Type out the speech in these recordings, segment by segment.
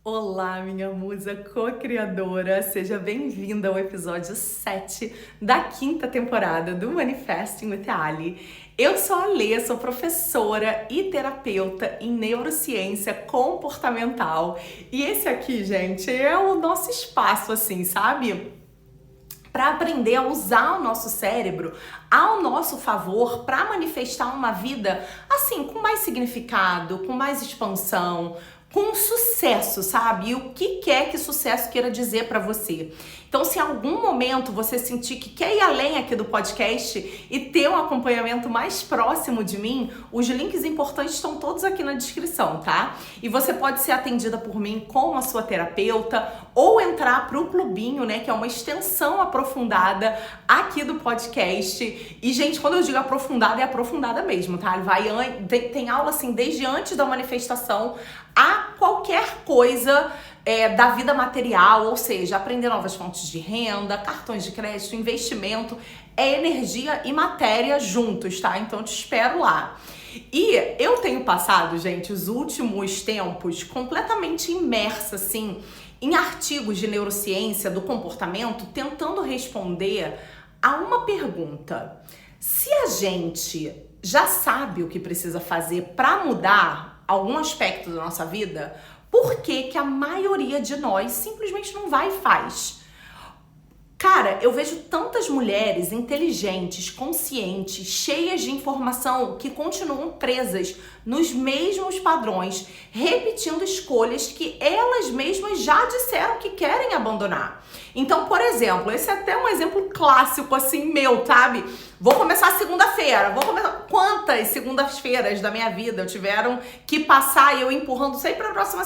Olá, minha musa co-criadora, seja bem-vinda ao episódio 7 da quinta temporada do Manifesting with Ali. Eu sou a Lê, sou professora e terapeuta em neurociência comportamental e esse aqui, gente, é o nosso espaço, assim, sabe? Para aprender a usar o nosso cérebro ao nosso favor para manifestar uma vida assim, com mais significado, com mais expansão, com sucesso, sabe? E o que quer que sucesso queira dizer para você. Então, se em algum momento você sentir que quer ir além aqui do podcast e ter um acompanhamento mais próximo de mim, os links importantes estão todos aqui na descrição, tá? E você pode ser atendida por mim como a sua terapeuta ou entrar pro clubinho, né, que é uma extensão aprofundada aqui do podcast. E, gente, quando eu digo aprofundada, é aprofundada mesmo, tá? Tem aula, assim, desde antes da manifestação a qualquer coisa da vida material, ou seja, aprender novas fontes de renda, cartões de crédito, investimento, é energia e matéria juntos, tá? Então, eu te espero lá. E eu tenho passado, gente, os últimos tempos completamente imersa, assim, em artigos de neurociência do comportamento, tentando responder a uma pergunta. Se a gente já sabe o que precisa fazer para mudar algum aspecto da nossa vida, por que a maioria de nós simplesmente não vai e faz? Cara, eu vejo tantas mulheres inteligentes, conscientes, cheias de informação que continuam presas nos mesmos padrões, repetindo escolhas que elas mesmas já disseram que querem abandonar. Então, por exemplo, esse é até um exemplo clássico assim meu, sabe? Vou começar segunda-feira, Quantas segundas-feiras da minha vida eu tiveram que passar e eu empurrando sempre a próxima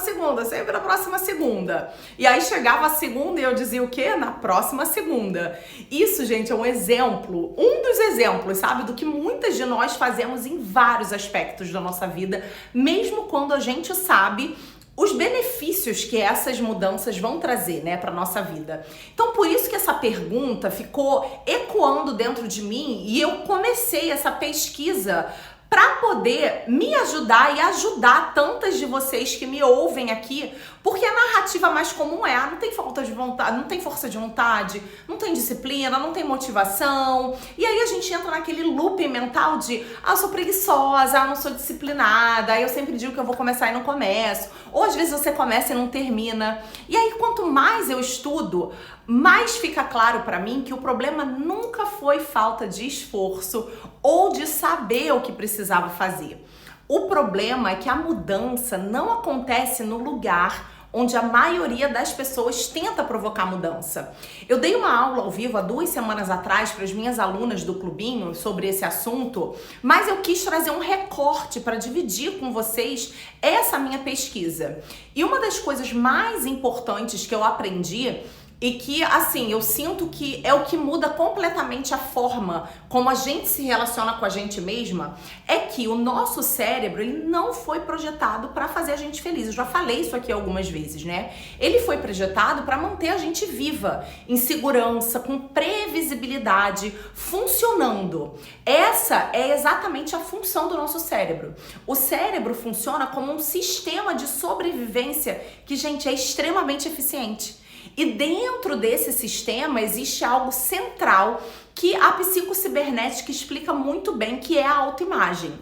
segunda. E aí chegava a segunda e eu dizia o quê? Na próxima segunda. Isso, gente, é um exemplo, um dos exemplos, sabe? Do que muitas de nós fazemos em vários aspectos da nossa vida, mesmo quando a gente sabe os benefícios que essas mudanças vão trazer, né, para nossa vida. Então, por isso que essa pergunta ficou ecoando dentro de mim e eu comecei essa pesquisa para poder me ajudar e ajudar tantas de vocês que me ouvem aqui, porque a narrativa mais comum é: não tem falta de vontade, não tem força de vontade, não tem disciplina, não tem motivação. E aí a gente entra naquele loop mental de: eu sou preguiçosa, eu não sou disciplinada, eu sempre digo que eu vou começar e não começo. Ou às vezes você começa e não termina. E aí quanto mais eu estudo, mais fica claro para mim que o problema nunca foi falta de esforço ou de saber o que precisava fazer. O problema é que a mudança não acontece no lugar onde a maioria das pessoas tenta provocar mudança. Eu dei uma aula ao vivo há 2 semanas atrás para as minhas alunas do clubinho sobre esse assunto, mas eu quis trazer um recorte para dividir com vocês essa minha pesquisa. E uma das coisas mais importantes que eu aprendi e que, assim, eu sinto que é o que muda completamente a forma como a gente se relaciona com a gente mesma, é que o nosso cérebro, ele não foi projetado para fazer a gente feliz. Eu já falei isso aqui algumas vezes, né? Ele foi projetado para manter a gente viva, em segurança, com previsibilidade, funcionando. Essa é exatamente a função do nosso cérebro. O cérebro funciona como um sistema de sobrevivência que, gente, é extremamente eficiente. E dentro desse sistema existe algo central que a psicocibernética explica muito bem, que é a autoimagem.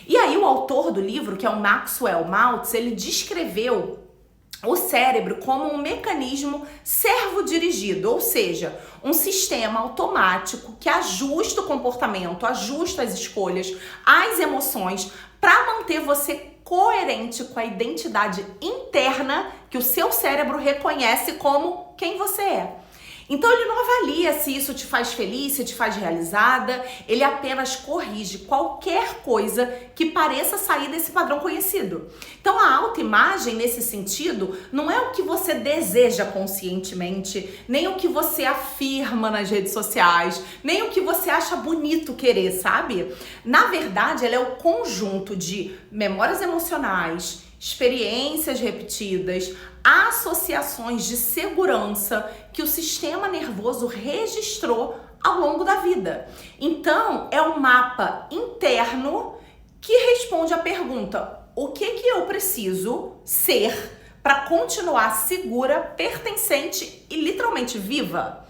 E aí o autor do livro, que é o Maxwell Maltz, ele descreveu o cérebro como um mecanismo servo-dirigido, ou seja, um sistema automático que ajusta o comportamento, ajusta as escolhas, as emoções, para manter você coerente com a identidade interna que o seu cérebro reconhece como quem você é. Então ele não avalia se isso te faz feliz, se te faz realizada, ele apenas corrige qualquer coisa que pareça sair desse padrão conhecido. Então a autoimagem, nesse sentido, não é o que você deseja conscientemente, nem o que você afirma nas redes sociais, nem o que você acha bonito querer, sabe? Na verdade, ela é o conjunto de memórias emocionais, experiências repetidas, associações de segurança que o sistema nervoso registrou ao longo da vida. Então, é um mapa interno que responde à pergunta: o que eu preciso ser para continuar segura, pertencente e literalmente viva.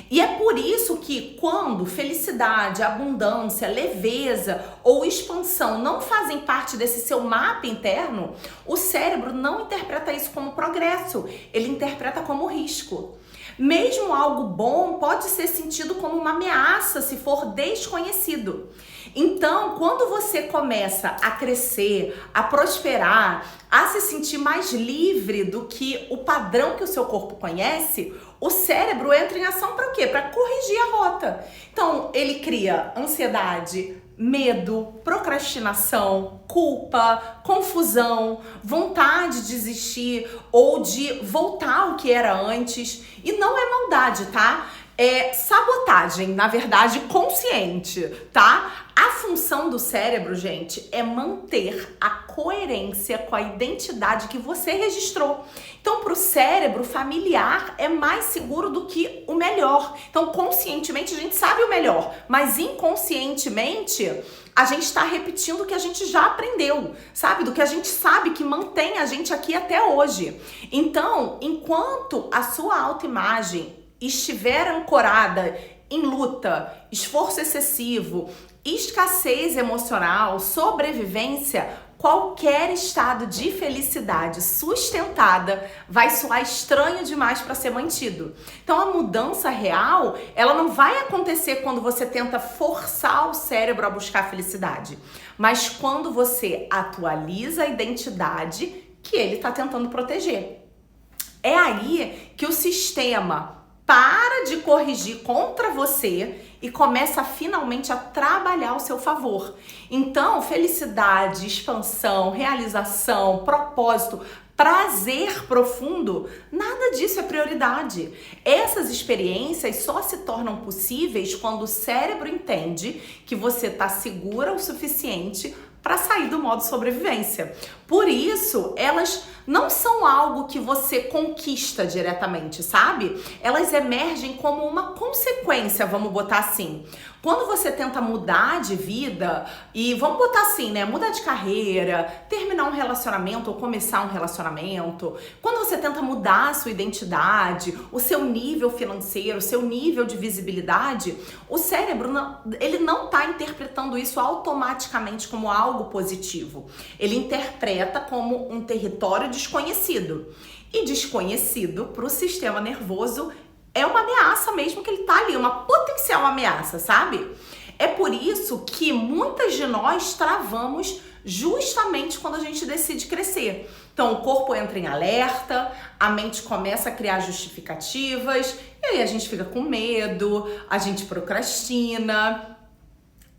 E é por isso que quando felicidade, abundância, leveza ou expansão não fazem parte desse seu mapa interno, o cérebro não interpreta isso como progresso, ele interpreta como risco. Mesmo algo bom pode ser sentido como uma ameaça se for desconhecido. Então, quando você começa a crescer, a prosperar, a se sentir mais livre do que o padrão que o seu corpo conhece, o cérebro entra em ação para quê? Para corrigir a rota. Então, ele cria ansiedade, medo, procrastinação, culpa, confusão, vontade de desistir ou de voltar ao que era antes. E não é maldade, tá? É sabotagem, na verdade, consciente, tá? A função do cérebro, gente, é manter a coerência com a identidade que você registrou. Então, para o cérebro, familiar é mais seguro do que o melhor. Então, conscientemente, a gente sabe o melhor, mas inconscientemente, a gente está repetindo o que a gente já aprendeu, sabe? Do que a gente sabe que mantém a gente aqui até hoje. Então, enquanto a sua autoimagem estiver ancorada em luta, esforço excessivo, escassez emocional, sobrevivência, qualquer estado de felicidade sustentada vai soar estranho demais para ser mantido. Então a mudança real, ela não vai acontecer quando você tenta forçar o cérebro a buscar felicidade, mas quando você atualiza a identidade que ele está tentando proteger. É aí que o sistema para de corrigir contra você e começa finalmente a trabalhar ao seu favor. Então, felicidade, expansão, realização, propósito, prazer profundo, nada disso é prioridade. Essas experiências só se tornam possíveis quando o cérebro entende que você está segura o suficiente para sair do modo sobrevivência. Por isso, elas não são algo que você conquista diretamente, sabe? Elas emergem como uma consequência, vamos botar assim. Quando você tenta mudar de vida, e vamos botar assim, né? Mudar de carreira, terminar um relacionamento ou começar um relacionamento. Quando você tenta mudar a sua identidade, o seu nível financeiro, o seu nível de visibilidade, o cérebro, ele não está interpretando isso automaticamente como algo positivo. Ele interpreta como um território desconhecido. E desconhecido para o sistema nervoso é uma ameaça mesmo, que ele tá ali, uma potencial ameaça, sabe? É por isso que muitas de nós travamos justamente quando a gente decide crescer. Então, o corpo entra em alerta, a mente começa a criar justificativas, e aí a gente fica com medo, a gente procrastina.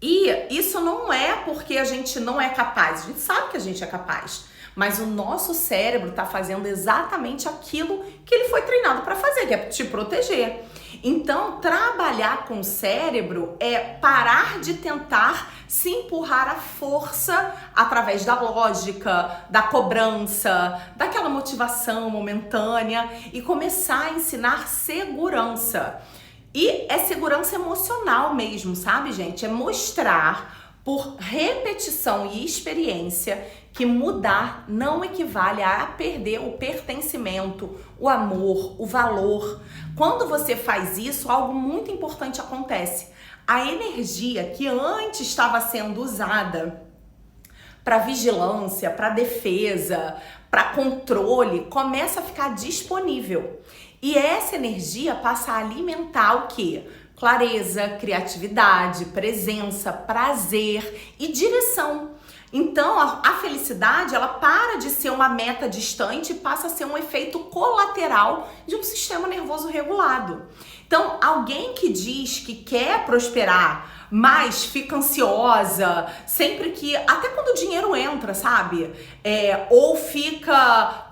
E isso não é porque a gente não é capaz, a gente sabe que a gente é capaz. Mas o nosso cérebro está fazendo exatamente aquilo que ele foi treinado para fazer, que é te proteger. Então, trabalhar com o cérebro é parar de tentar se empurrar à força através da lógica, da cobrança, daquela motivação momentânea e começar a ensinar segurança. E é segurança emocional mesmo, sabe, gente? É mostrar por repetição e experiência que mudar não equivale a perder o pertencimento, o amor, o valor. Quando você faz isso, algo muito importante acontece. A energia que antes estava sendo usada para vigilância, para defesa, para controle, começa a ficar disponível. E essa energia passa a alimentar o quê? Clareza, criatividade, presença, prazer e direção. Então, a felicidade, ela para de ser uma meta distante e passa a ser um efeito colateral de um sistema nervoso regulado. Então, alguém que diz que quer prosperar, mas fica ansiosa sempre que, até quando o dinheiro entra, sabe? Ou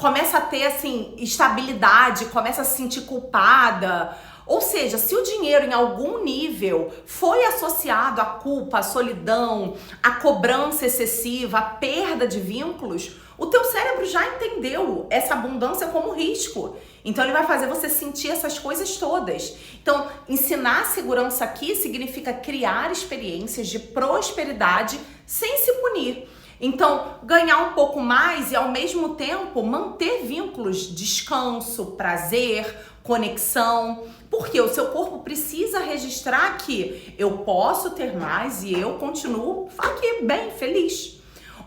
começa a ter, assim, estabilidade, começa a se sentir culpada. Ou seja, se o dinheiro em algum nível foi associado à culpa, à solidão, à cobrança excessiva, à perda de vínculos, o teu cérebro já entendeu essa abundância como risco. Então ele vai fazer você sentir essas coisas todas. Então, ensinar segurança aqui significa criar experiências de prosperidade sem se punir. Então, ganhar um pouco mais e ao mesmo tempo manter vínculos, descanso, prazer, conexão, porque o seu corpo precisa registrar que eu posso ter mais e eu continuo aqui bem, feliz.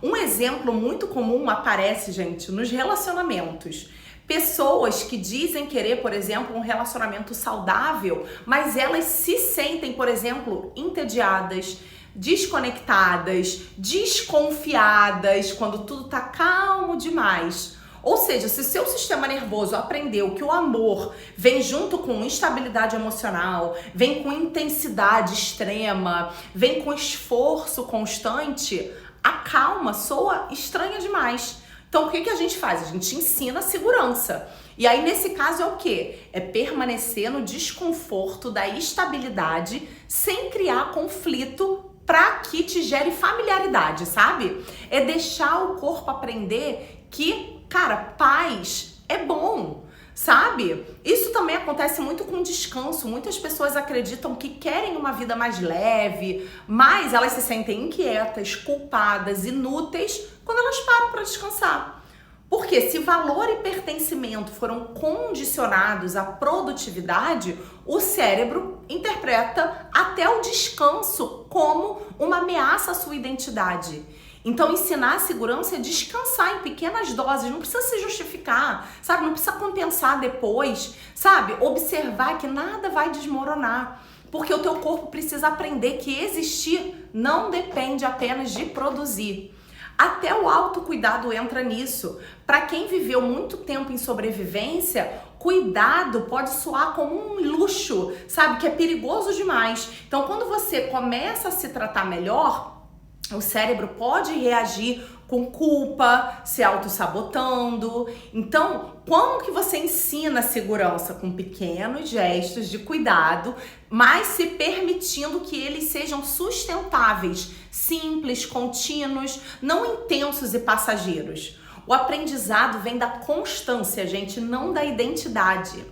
Um exemplo muito comum aparece, gente, nos relacionamentos. Pessoas que dizem querer, por exemplo, um relacionamento saudável, mas elas se sentem, por exemplo, entediadas, desconectadas, desconfiadas, quando tudo tá calmo demais. Ou seja, se seu sistema nervoso aprendeu que o amor vem junto com instabilidade emocional, vem com intensidade extrema, vem com esforço constante, a calma soa estranha demais. Então, o que a gente faz? A gente ensina a segurança. E aí, nesse caso, é o quê? É permanecer no desconforto da estabilidade sem criar conflito para que te gere familiaridade, sabe? É deixar o corpo aprender que, cara, paz é bom, sabe? Isso também acontece muito com descanso. Muitas pessoas acreditam que querem uma vida mais leve, mas elas se sentem inquietas, culpadas, inúteis quando elas param para descansar. Porque se valor e pertencimento foram condicionados à produtividade, o cérebro interpreta até o descanso como uma ameaça à sua identidade. Então, ensinar a segurança é descansar em pequenas doses, não precisa se justificar, sabe? Não precisa compensar depois, sabe? Observar que nada vai desmoronar, porque o teu corpo precisa aprender que existir não depende apenas de produzir. Até o autocuidado entra nisso. Para quem viveu muito tempo em sobrevivência, cuidado pode soar como um luxo, sabe? Que é perigoso demais. Então, quando você começa a se tratar melhor, o cérebro pode reagir com culpa, se auto-sabotando. Então, como que você ensina a segurança? Com pequenos gestos de cuidado, mas se permitindo que eles sejam sustentáveis, simples, contínuos, não intensos e passageiros. O aprendizado vem da constância, gente, não da identidade.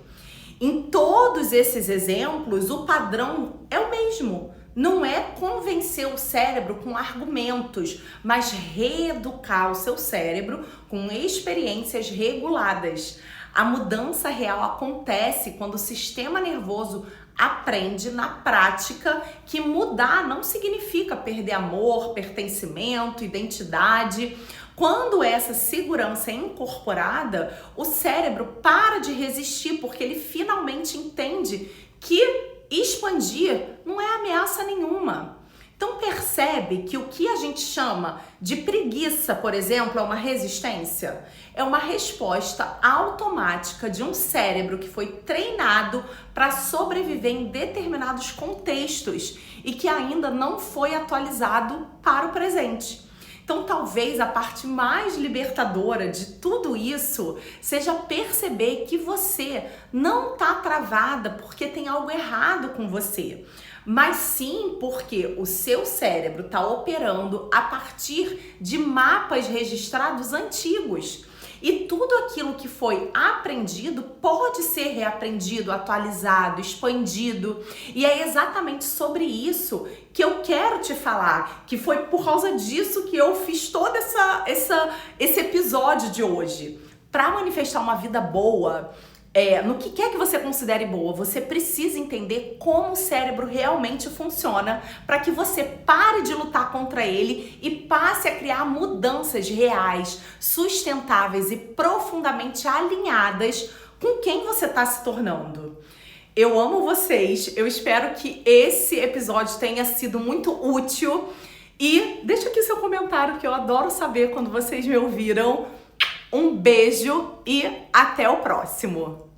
Em todos esses exemplos, o padrão é o mesmo. Não é convencer o cérebro com argumentos, mas reeducar o seu cérebro com experiências reguladas. A mudança real acontece quando o sistema nervoso aprende na prática que mudar não significa perder amor, pertencimento, identidade. Quando essa segurança é incorporada, o cérebro para de resistir porque ele finalmente entende que expandir não é ameaça nenhuma. Então percebe que o que a gente chama de preguiça, por exemplo, é uma resistência? É uma resposta automática de um cérebro que foi treinado para sobreviver em determinados contextos e que ainda não foi atualizado para o presente. Então, talvez a parte mais libertadora de tudo isso seja perceber que você não está travada porque tem algo errado com você, mas sim porque o seu cérebro está operando a partir de mapas registrados antigos. E tudo aquilo que foi aprendido pode ser reaprendido, atualizado, expandido. E é exatamente sobre isso que eu quero te falar, que foi por causa disso que eu fiz todo esse episódio de hoje. Para manifestar uma vida boa, no que quer que você considere boa, você precisa entender como o cérebro realmente funciona para que você pare de lutar contra ele e passe a criar mudanças reais, sustentáveis e profundamente alinhadas com quem você está se tornando. Eu amo vocês, eu espero que esse episódio tenha sido muito útil e deixa aqui seu comentário que eu adoro saber quando vocês me ouviram. Um beijo e até o próximo!